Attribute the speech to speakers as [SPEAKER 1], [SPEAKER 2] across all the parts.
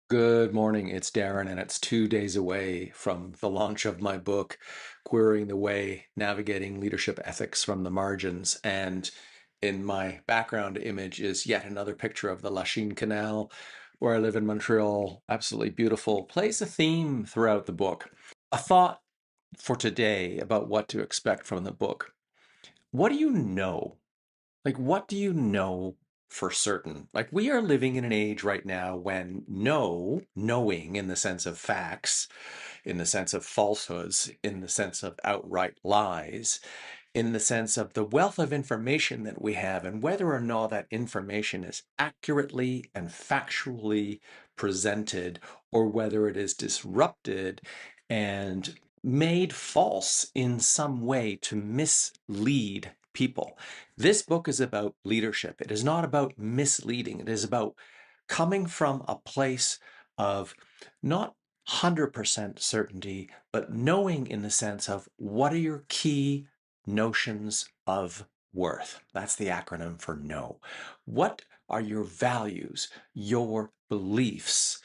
[SPEAKER 1] Good morning, it's Darren, and it's 2 days away from the launch of my book, Querying the Way, Navigating Leadership Ethics from the Margins. And in my background image is yet another picture of the Lachine Canal, where I live in Montreal. Absolutely beautiful. Plays a theme throughout the book. A thought for today about what to expect from the book. What do you know? What do you know for certain? We are living in an age right now when knowing in the sense of facts, in the sense of falsehoods, in the sense of outright lies, in the sense of the wealth of information that we have and whether or not that information is accurately and factually presented or whether it is disrupted and made false in some way to mislead people. This book is about leadership. It is not about misleading. It is about coming from a place of not 100% certainty, but knowing in the sense of what are your key notions of worth. That's the acronym for know. What are your values, your beliefs,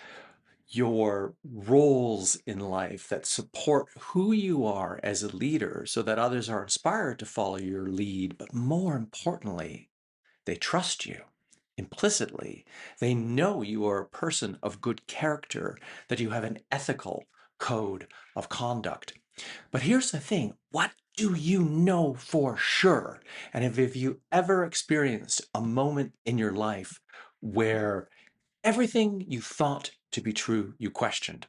[SPEAKER 1] your roles in life that support who you are as a leader so that others are inspired to follow your lead, but more importantly, they trust you implicitly. They know you are a person of good character, that you have an ethical code of conduct. But here's the thing, what do you know for sure? And if you ever experienced a moment in your life where everything you thought to be true, you questioned?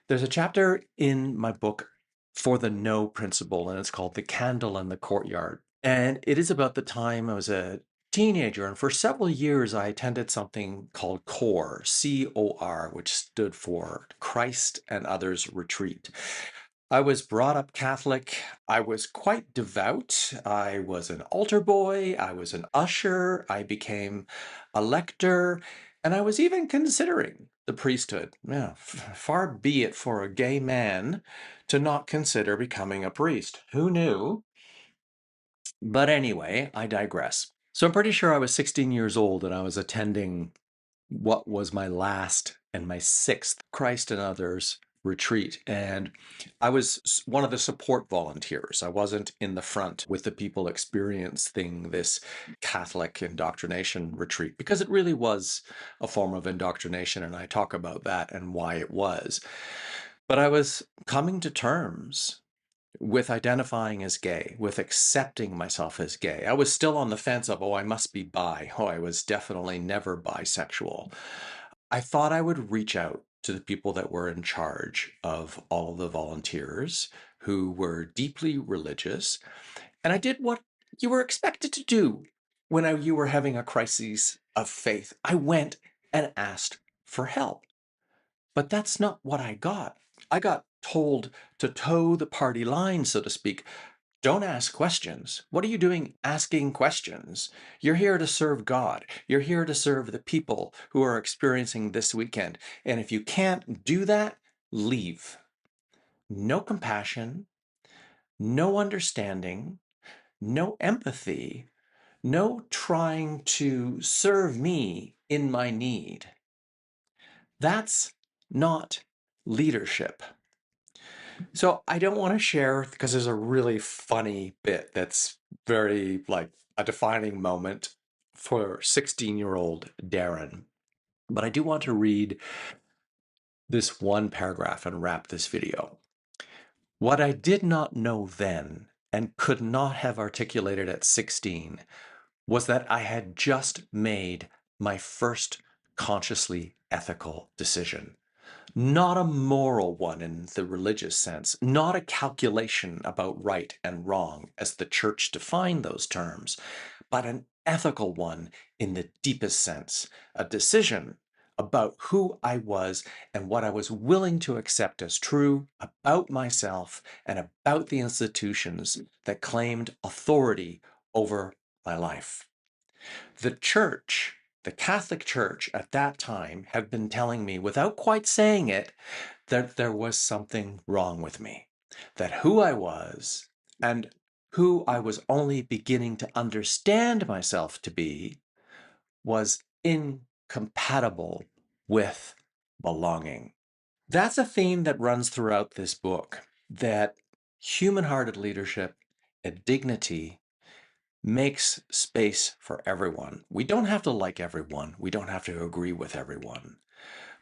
[SPEAKER 1] There's a chapter in my book for the no principle, and it's called The Candle in the Courtyard. And it is about the time I was a teenager, and for several years I attended something called CORE, C-O-R, which stood for Christ and Others Retreat. I was brought up Catholic. I was quite devout. I was an altar boy. I was an usher. I became a lector. And I was even considering the priesthood. Yeah, far be it for a gay man to not consider becoming a priest. Who knew? But anyway, I digress. So I'm pretty sure I was 16 years old and I was attending what was my last and my sixth Christ and Others retreat. And I was one of the support volunteers. I wasn't in the front with the people experiencing this Catholic indoctrination retreat because it really was a form of indoctrination. And I talk about that and why it was. But I was coming to terms with identifying as gay, with accepting myself as gay. I was still on the fence of, oh, I must be bi. Oh, I was definitely never bisexual. I thought I would reach out to the people that were in charge of all of the volunteers who were deeply religious. And I did what you were expected to do when you were having a crisis of faith. I went and asked for help. But that's not what I got. I got told to toe the party line, so to speak. Don't ask questions. What are you doing asking questions? You're here to serve God. You're here to serve the people who are experiencing this weekend. And if you can't do that, leave. No compassion, no understanding, no empathy, no trying to serve me in my need. That's not leadership. So I don't want to share because there's a really funny bit that's very like a defining moment for 16-year-old Darren. But I do want to read this one paragraph and wrap this video. What I did not know then and could not have articulated at 16 was that I had just made my first consciously ethical decision. Not a moral one in the religious sense, not a calculation about right and wrong as the church defined those terms, but an ethical one in the deepest sense, a decision about who I was and what I was willing to accept as true about myself and about the institutions that claimed authority over my life. The church, the Catholic Church at that time, had been telling me, without quite saying it, that there was something wrong with me, that who I was and who I was only beginning to understand myself to be was incompatible with belonging. That's a theme that runs throughout this book, that human-hearted leadership and dignity makes space for everyone. We don't have to like everyone. We don't have to agree with everyone.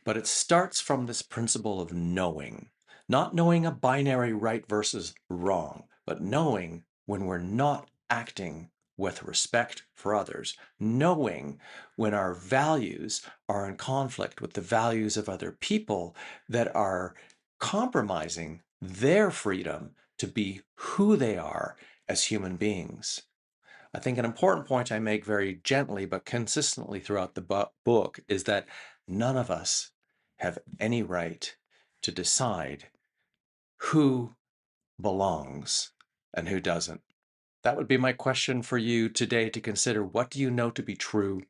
[SPEAKER 1] But it starts from this principle of knowing, not knowing a binary right versus wrong, but knowing when we're not acting with respect for others, knowing when our values are in conflict with the values of other people that are compromising their freedom to be who they are as human beings. I think an important point I make very gently but consistently throughout the book is that none of us have any right to decide who belongs and who doesn't. That would be my question for you today to consider. What do you know to be true?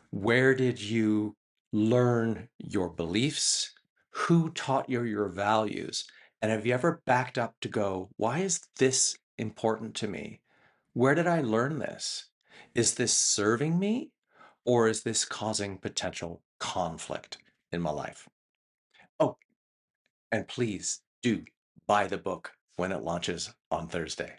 [SPEAKER 1] Where did you learn your beliefs? Who taught you your values? And have you ever backed up to go, why is this important to me? Where did I learn this? Is this serving me or is this causing potential conflict in my life? Oh, and please do buy the book when it launches on Thursday.